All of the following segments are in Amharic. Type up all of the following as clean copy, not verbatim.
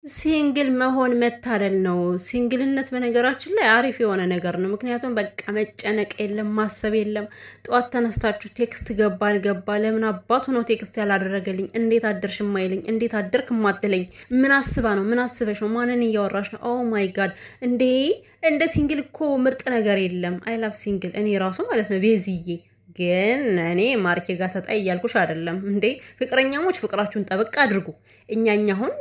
ሲንግል መሆን መታደል ነው። ሲንግልነት በነገራችን ላይ አሪፍ የሆነ ነገር ነው። ምክንያቱም በቃ መጨነቅ የለም፣ ማሰብ የለም። ጠዋት ተነስታችሁ ቴክስት ገባ አልገባ፣ ለምን አባቱ ነው ቴክስት ያላደረገልኝ፣ እንዴት አደርሽ ማይለኝ፣ እንዴት አደርክ ማትለኝ፣ ምን አስባ ነው፣ ምን አስበሽ ነው፣ ማንን እያወራሽ ነው? ኦ ማይ ጋድ! እንደ ሲንግል እኮ ምርጥ ነገር የለም። አይ ላቭ ሲንግል። እኔ ራሱ ማለት ነው ቤዝዬ ግን እኔ ማርኬ ጋር ተጣይ እያልኩሽ አይደለም እንዴ። ፍቅረኛሞች ፍቅራችሁን ጠበቅ አድርጉ። እኛ አሁን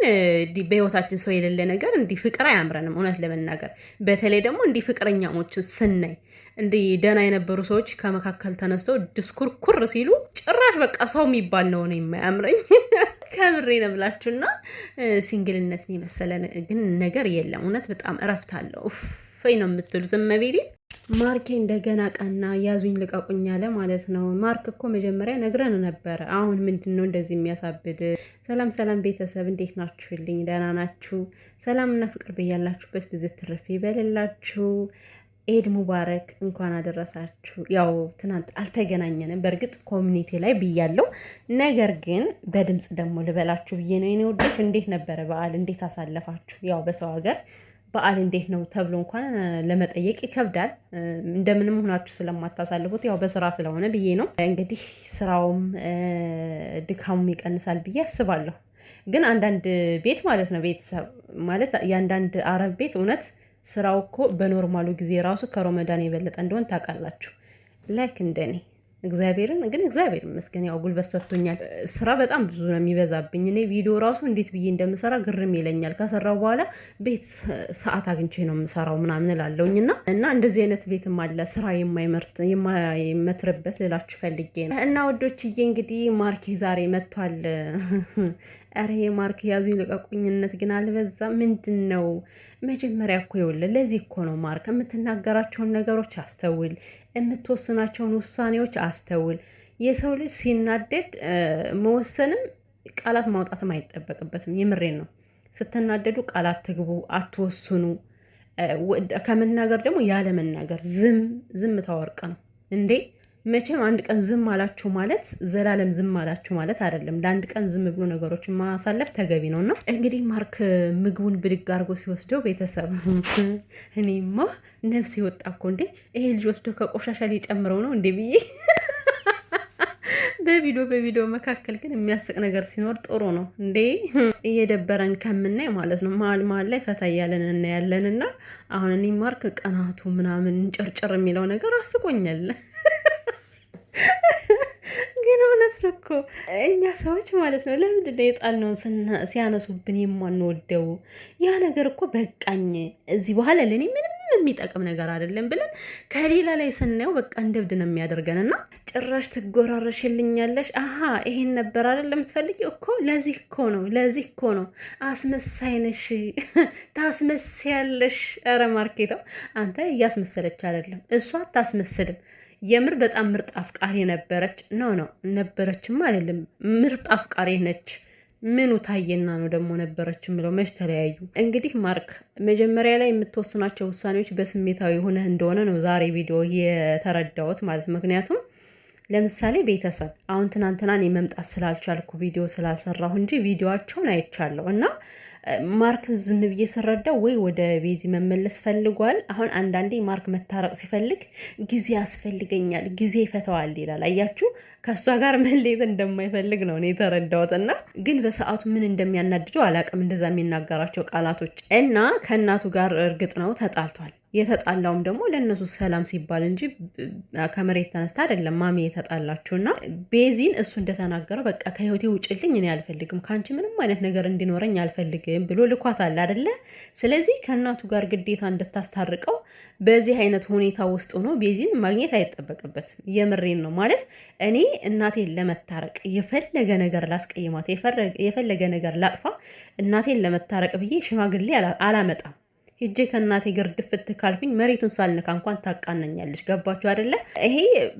በህይወታችን ሰው የሌለ ነገር እንዲህ ፍቅር አያምረንም፣ እውነት ለመናገር በተለይ ደግሞ እንዲህ ፍቅረኛሞችን ስናይ እንዲህ ደህና የነበሩ ሰዎች ከመካከል ተነስተው ድስኩርኩር ሲሉ ጭራሽ በቃ ሰው የሚባል ነው የማያምረኝ። ከምሬ ነው ብላችሁና ሲንግልነትን የመሰለ ግን ነገር የለም። እውነት በጣም እረፍት አለው። ፈይ ነው የምትሉት እመቤቴ። ማርኬ እንደገና ቀና ያዙኝ ልቀቁኝ አለ ማለት ነው። ማርክ እኮ መጀመሪያ ነግረን ነበረ። አሁን ምንድን ነው እንደዚህ የሚያሳብድ? ሰላም ሰላም ቤተሰብ እንዴት ናችሁልኝ? ደህና ናችሁ? ሰላምና ፍቅር በያላችሁበት ብዝት ትርፍ ይበልላችሁ። ኤድ ሙባረክ፣ እንኳን አደረሳችሁ። ያው ትናንት አልተገናኘንም፣ በእርግጥ ኮሚኒቲ ላይ ብያለው። ነገር ግን በድምፅ ደግሞ ልበላችሁ ብዬ ነው። የኔ ውዶች እንዴት ነበረ በዓል? እንዴት አሳለፋችሁ? ያው በሰው ሀገር በዓል እንዴት ነው ተብሎ እንኳን ለመጠየቅ ይከብዳል። እንደምንም ሆናችሁ ስለማታሳልፉት ያው በስራ ስለሆነ ብዬ ነው። እንግዲህ ስራውም ድካሙም ይቀንሳል ብዬ አስባለሁ። ግን አንዳንድ ቤት ማለት ነው ቤተሰብ ማለት የአንዳንድ አረብ ቤት እውነት ስራው እኮ በኖርማሉ ጊዜ ራሱ ከረመዳን የበለጠ እንደሆን ታውቃላችሁ። ላይክ እንደኔ እግዚአብሔርን ግን እግዚአብሔር ይመስገን ያው ጉልበት ሰጥቶኛል። ስራ በጣም ብዙ ነው የሚበዛብኝ። እኔ ቪዲዮ ራሱ እንዴት ብዬ እንደምሰራ ግርም ይለኛል። ከሰራው በኋላ ቤት ሰዓት አግኝቼ ነው የምሰራው ምናምን እላለሁኝ እና እንደዚህ አይነት ቤትም አለ ስራ የማይመትርበት ልላችሁ ፈልጌ ነው። እና ወዶችዬ እንግዲህ ማርኬ ዛሬ መጥቷል። ኧረ ማርክ ያዙኝ ልቀቁኝነት ግን አልበዛ? ምንድን ነው መጀመሪያ እኮ ይኸውልህ፣ ለዚህ እኮ ነው ማርክ የምትናገራቸውን ነገሮች አስተውል፣ የምትወስናቸውን ውሳኔዎች አስተውል። የሰው ልጅ ሲናደድ መወሰንም ቃላት ማውጣትም አይጠበቅበትም። የምሬን ነው። ስትናደዱ ቃላት ትግቡ፣ አትወስኑ። ከመናገር ደግሞ ያለ መናገር ዝምታ ወርቅ ነው እንዴ። መቼም አንድ ቀን ዝም አላችሁ ማለት ዘላለም ዝም አላችሁ ማለት አይደለም። ለአንድ ቀን ዝም ብሎ ነገሮችን ማሳለፍ ተገቢ ነው። እና እንግዲህ ማርክ ምግቡን ብድግ አድርጎ ሲወስደው ቤተሰብ እኔማ ነፍስ ይወጣ እኮ እንዴ! ይሄ ልጅ ወስዶ ከቆሻሻ ሊጨምረው ነው እንዴ ብዬ በቪዲዮ መካከል ግን የሚያስቅ ነገር ሲኖር ጥሩ ነው እንዴ። እየደበረን ከምናይ ማለት ነው መሀል ላይ ፈታ እያለን እናያለን። እና አሁን እኔ ማርክ ቀናቱ ምናምን ጭርጭር የሚለው ነገር አስቆኛል። ግን እውነት ነው እኮ እኛ ሰዎች ማለት ነው ለምንድን ነው የጣልነውን ሲያነሱብን የማንወደው? ያ ነገር እኮ በቃኝ፣ እዚህ በኋላ ለእኔ ምንም የሚጠቅም ነገር አይደለም ብለን ከሌላ ላይ ስናየው በቃ እንደብድ ነው የሚያደርገን። እና ጭራሽ ትጎራረሽልኛለሽ። አሀ ይሄን ነበር አይደለም የምትፈልጊው እኮ ለዚህ እኮ ነው አስመሳይ ነሽ፣ ታስመስያለሽ። ኧረ ማርኬታው አንተ እያስመሰለች አይደለም፣ እሷ አታስመስልም። የምር በጣም ምርጥ አፍቃሪ ነበረች። ነበረችም አይደለም ምርጥ አፍቃሪ ነች። ምኑ ታየና ነው ደግሞ ነበረች ምለው? መች ተለያዩ? እንግዲህ ማርክ መጀመሪያ ላይ የምትወስናቸው ውሳኔዎች በስሜታዊ ሆነህ እንደሆነ ነው ዛሬ ቪዲዮ የተረዳሁት ማለት። ምክንያቱም ለምሳሌ ቤተሰብ አሁን ትናንትና እኔ መምጣት ስላልቻልኩ ቪዲዮ ስላልሰራሁ እንጂ ቪዲዮቸውን አይቻለሁ። እና ማርክ ዝም ብዬ ስረዳው ወይ ወደ ቤዚ መመለስ ፈልጓል። አሁን አንዳንዴ ማርክ መታረቅ ሲፈልግ ጊዜ ያስፈልገኛል፣ ጊዜ ይፈተዋል ይላል። አያችሁ፣ ከእሷ ጋር መለየት እንደማይፈልግ ነው እኔ የተረዳሁት። እና ግን በሰዓቱ ምን እንደሚያናድደው አላውቅም፣ እንደዛ የሚናገራቸው ቃላቶች። እና ከእናቱ ጋር እርግጥ ነው ተጣልቷል። የተጣላውም ደግሞ ለእነሱ ሰላም ሲባል እንጂ ከመሬት ተነስታ አይደለም ማሚ የተጣላችሁ። እና ቤዚን እሱ እንደተናገረው በቃ ከህይወቴ ውጭልኝ፣ እኔ አልፈልግም፣ ከአንቺ ምንም አይነት ነገር እንዲኖረኝ አልፈልግም ብሎ ልኳታል አይደለ? ስለዚህ ከእናቱ ጋር ግዴታ እንድታስታርቀው በዚህ አይነት ሁኔታ ውስጥ ሆኖ ቤዚን ማግኘት አይጠበቅበትም። የምሬን ነው ማለት እኔ እናቴን ለመታረቅ የፈለገ ነገር ላስቀይማት፣ የፈለገ ነገር ላጥፋ፣ እናቴን ለመታረቅ ብዬ ሽማግሌ አላመጣም። ሂጄ ከእናቴ ጋር ድፍት ካልኩኝ መሬቱን ሳልነካ እንኳን ታቃነኛለች። ገባችሁ አይደለ? ይሄ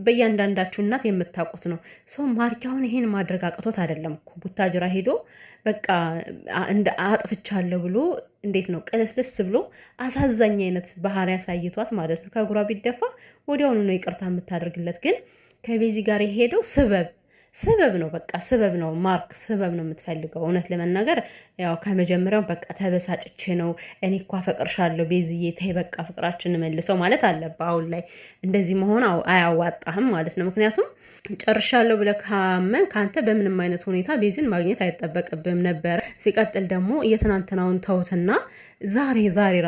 በእያንዳንዳችሁ እናት የምታውቁት ነው። ሰው ማርኪያውን ይሄን ማድረግ አቅቶት አይደለም እኮ ቡታጅራ ሄዶ በቃ እንደ አጥፍቻለሁ ብሎ እንዴት ነው ቅልስልስ ብሎ አሳዛኝ አይነት ባህሪ ያሳይቷት ማለት ነው። ከጉራ ቢደፋ ወዲያውኑ ነው ይቅርታ የምታደርግለት። ግን ከቤዚ ጋር የሄደው ስበብ ነው፣ በቃ ስበብ ነው። ማርክ ስበብ ነው የምትፈልገው። እውነት ለመናገር ያው ከመጀመሪያው በቃ ተበሳጭቼ ነው እኔ እኮ አፈቅርሻለሁ ቤዝዬ ተይ በቃ ፍቅራችን መልሰው ማለት አለብህ። አሁን ላይ እንደዚህ መሆን አያዋጣህም ማለት ነው። ምክንያቱም ጨርሻለሁ ብለህ ካመን ከአንተ በምንም አይነት ሁኔታ ቤዝን ማግኘት አይጠበቅብህም ነበረ። ሲቀጥል ደግሞ የትናንትናውን ተውትና ዛሬ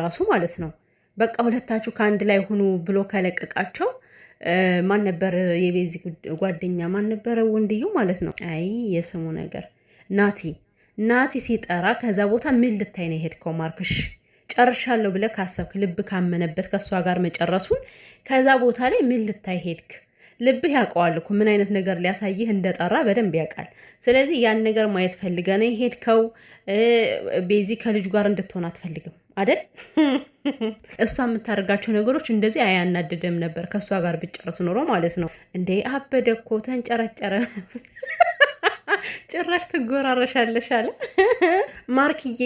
ራሱ ማለት ነው በቃ ሁለታችሁ ከአንድ ላይ ሁኑ ብሎ ከለቀቃቸው ማን ነበር የቤዚ ጓደኛ ማን ነበረ? ወንድየው ማለት ነው። አይ የስሙ ነገር ናቲ ሲጠራ ከዛ ቦታ ምን ልታይ ነው የሄድከው? ማርክሽ ጨርሻለሁ ብለህ ካሰብክ ልብ ካመነበት ከእሷ ጋር መጨረሱን ከዛ ቦታ ላይ ምን ልታይ ሄድክ? ልብህ ያውቀዋል እኮ ምን አይነት ነገር ሊያሳይህ እንደጠራ በደንብ ያውቃል። ስለዚህ ያን ነገር ማየት ፈልገህ ነው የሄድከው። ቤዚ ከልጁ ጋር እንድትሆን አትፈልግም አይደል? እሷ የምታደርጋቸው ነገሮች እንደዚህ አያናድድም ነበር ከእሷ ጋር ብጨርስ ኖሮ ማለት ነው። እንዴ አበደ እኮ ተንጨረጨረ። ጭራሽ ትጎራረሻለሽ አለ ማርክዬ።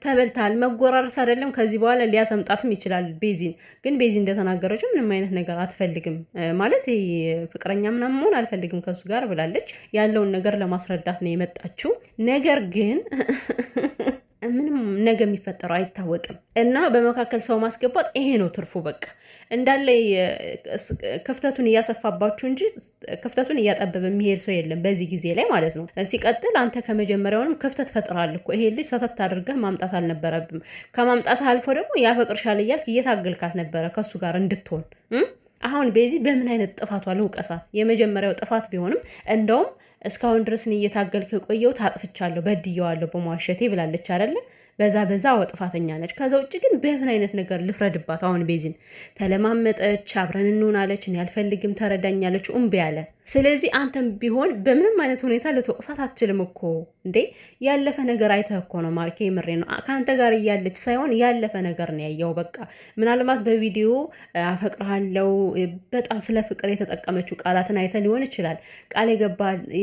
ተበልተሃል። መጎራረስ አይደለም ከዚህ በኋላ ሊያሰምጣትም ይችላል ቤዚን። ግን ቤዚ እንደተናገረችው ምንም አይነት ነገር አትፈልግም ማለት ፍቅረኛ ምናምን መሆን አልፈልግም ከሱ ጋር ብላለች። ያለውን ነገር ለማስረዳት ነው የመጣችው። ነገር ግን ምንም ነገ የሚፈጠረው አይታወቅም እና በመካከል ሰው ማስገባት ይሄ ነው ትርፉ። በቃ እንዳለ ክፍተቱን እያሰፋባችሁ እንጂ ክፍተቱን እያጠበበ የሚሄድ ሰው የለም በዚህ ጊዜ ላይ ማለት ነው። ሲቀጥል አንተ ከመጀመሪያውንም ክፍተት ፈጥራል እኮ። ይሄ ልጅ ሰተት አድርገህ ማምጣት አልነበረብም። ከማምጣት አልፎ ደግሞ ያፈቅርሻል እያልክ እየታገልካት ነበረ ከሱ ጋር እንድትሆን። አሁን ቤዚ በምን አይነት ጥፋቷ ልውቀሳት? የመጀመሪያው ጥፋት ቢሆንም እንደውም እስካሁን ድረስ እየታገልክ የቆየው ታጥፍቻለሁ፣ በድየዋለሁ በመዋሸቴ ብላለች አይደለ? በዛ ጥፋተኛ ነች። ከዛ ውጭ ግን በምን አይነት ነገር ልፍረድባት? አሁን ቤዚን ተለማመጠች፣ አብረን እንሆናለች፣ እኔ አልፈልግም ተረዳኛለች፣ እምቢ አለ። ስለዚህ አንተም ቢሆን በምንም አይነት ሁኔታ ልትወቅሳት አትችልም እኮ እንዴ። ያለፈ ነገር አይተህ እኮ ነው ማርኬ፣ የምሬ ነው። ከአንተ ጋር እያለች ሳይሆን ያለፈ ነገር ነው ያየው። በቃ ምናልባት በቪዲዮ አፈቅርሃለው በጣም ስለ ፍቅር የተጠቀመችው ቃላትን አይተህ ሊሆን ይችላል። ቃል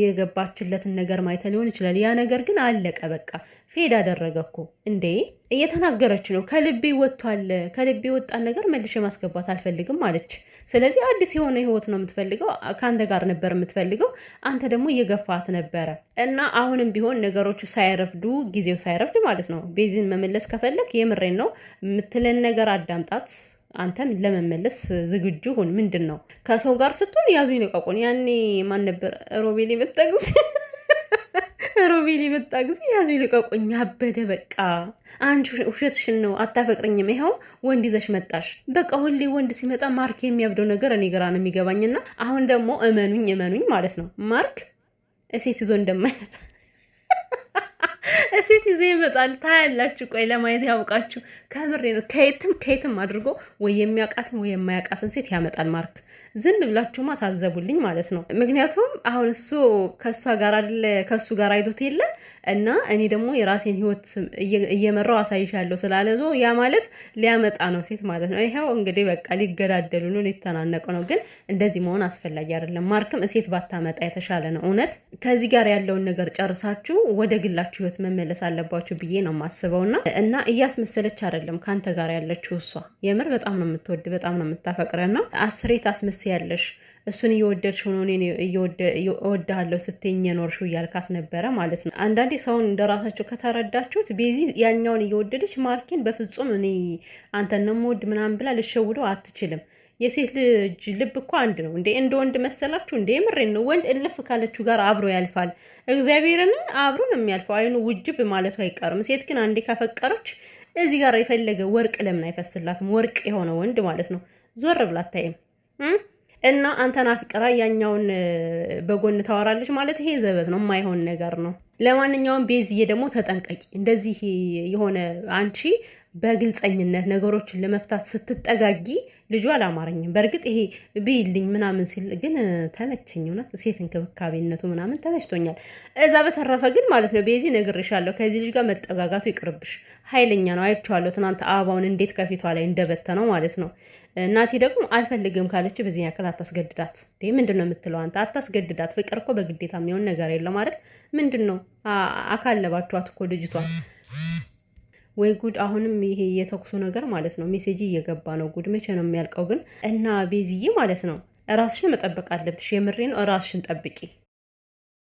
የገባችለትን ነገር ማይተህ ሊሆን ይችላል። ያ ነገር ግን አለቀ በቃ ፌድ አደረገ እኮ እንዴ። እየተናገረች ነው ከልቤ ወጥቷል። ከልቤ የወጣን ነገር መልሼ ማስገባት አልፈልግም አለች። ስለዚህ አዲስ የሆነ ህይወት ነው የምትፈልገው። ከአንተ ጋር ነበር የምትፈልገው። አንተ ደግሞ እየገፋት ነበረ እና አሁንም ቢሆን ነገሮቹ ሳይረፍዱ ጊዜው ሳይረፍድ ማለት ነው ቤዚን መመለስ ከፈለክ የምሬን ነው የምትለን ነገር አዳምጣት። አንተም ለመመለስ ዝግጁ ሁን። ምንድን ነው ከሰው ጋር ስትሆን ያዙ ይልቀቁን። ያኔ ማን ነበር ሮቤል የመጣ ጊዜ ያዙ ይልቀቁኝ አበደ። በቃ አንቺ ውሸትሽን ነው አታፈቅርኝም፣ ይኸው ወንድ ይዘሽ መጣሽ። በቃ ሁሌ ወንድ ሲመጣ ማርክ የሚያብደው ነገር እኔ ግራ ነው የሚገባኝና አሁን ደግሞ እመኑኝ ማለት ነው ማርክ እሴት ይዞ እንደማይመጣ እሴት ይዞ ይመጣል። ታያላችሁ። ቆይ ለማየት ያውቃችሁ። ከምሬ ነው። ከየትም አድርጎ ወይ የሚያውቃትን ወይ የማያውቃትን ሴት ያመጣል ማርክ። ዝም ብላችሁማ ታዘቡልኝ ማለት ነው። ምክንያቱም አሁን እሱ ከእሷ ጋር አይደለ ከእሱ ጋር አይቶት የለ እና እኔ ደግሞ የራሴን ህይወት እየመራው አሳይሻለሁ ስላለ ያ ማለት ሊያመጣ ነው ሴት ማለት ነው። ይኸው እንግዲህ በቃ ሊገዳደሉ ነው፣ ሊተናነቁ ነው። ግን እንደዚህ መሆን አስፈላጊ አይደለም። ማርክም ሴት ባታመጣ የተሻለ ነው። እውነት ከዚህ ጋር ያለውን ነገር ጨርሳችሁ ወደ ግላችሁ ህይወት መመለስ አለባችሁ ብዬ ነው የማስበውና እና እያስመሰለች አይደለም ከአንተ ጋር ያለችው እሷ የምር በጣም ነው የምትወድ በጣም ነው የምታፈቅረና አስሬ ታስመስያለሽ። እሱን እየወደድሽው ነው እኔን እወድሃለሁ ስትይኝ የኖርሽው እያልካት ነበረ ማለት ነው። አንዳንዴ ሰውን እንደራሳቸው ከተረዳችሁት ቤዚ ያኛውን እየወደደች ማርኬን በፍጹም እኔ አንተን ነው የምወድ ምናምን ብላ ልሸውደው አትችልም። የሴት ልጅ ልብ እኮ አንድ ነው እንዴ! እንደ ወንድ መሰላችሁ እንዴ? የምሬን ነው። ወንድ እልፍ ካለችው ጋር አብሮ ያልፋል። እግዚአብሔርን አብሮ ነው የሚያልፈው። አይኑ ውጅብ ማለቱ አይቀርም። ሴት ግን አንዴ ካፈቀረች እዚህ ጋር የፈለገ ወርቅ ለምን አይፈስላትም? ወርቅ የሆነ ወንድ ማለት ነው። ዞር ብላ አታይም። እና አንተን አፍቅራ ያኛውን በጎን ታወራለች ማለት ይሄ ዘበት ነው፣ የማይሆን ነገር ነው። ለማንኛውም ቤዝዬ ደግሞ ተጠንቀቂ። እንደዚህ የሆነ አንቺ በግልጸኝነት ነገሮችን ለመፍታት ስትጠጋጊ ልጁ አላማረኝም። በእርግጥ ይሄ ብይልኝ ምናምን ሲል ግን ተመቸኝ። እውነት ሴት እንክብካቤነቱ ምናምን ተመችቶኛል። እዛ በተረፈ ግን ማለት ነው ቤዚ ነግሬሻለሁ፣ ከዚህ ልጅ ጋር መጠጋጋቱ ይቅርብሽ። ኃይለኛ ነው፣ አይቼዋለሁ ትናንት አበባውን እንዴት ከፊቷ ላይ እንደበተነው ማለት ነው። እናቴ ደግሞ አልፈልግም ካለች በዚህ ያክል አታስገድዳት። ምንድን ነው የምትለው አንተ? አታስገድዳት። ፍቅር እኮ በግዴታ የሚሆን ነገር የለም አይደል? ምንድን ነው አካለባችኋት እኮ ልጅቷን። ወይ ጉድ! አሁንም ይሄ የተኩሱ ነገር ማለት ነው ሜሴጅ እየገባ ነው። ጉድ መቼ ነው የሚያልቀው ግን? እና ቤዝዬ ማለት ነው ራስሽን መጠበቅ አለብሽ። የምሬ ነው። ራስሽን ጠብቂ።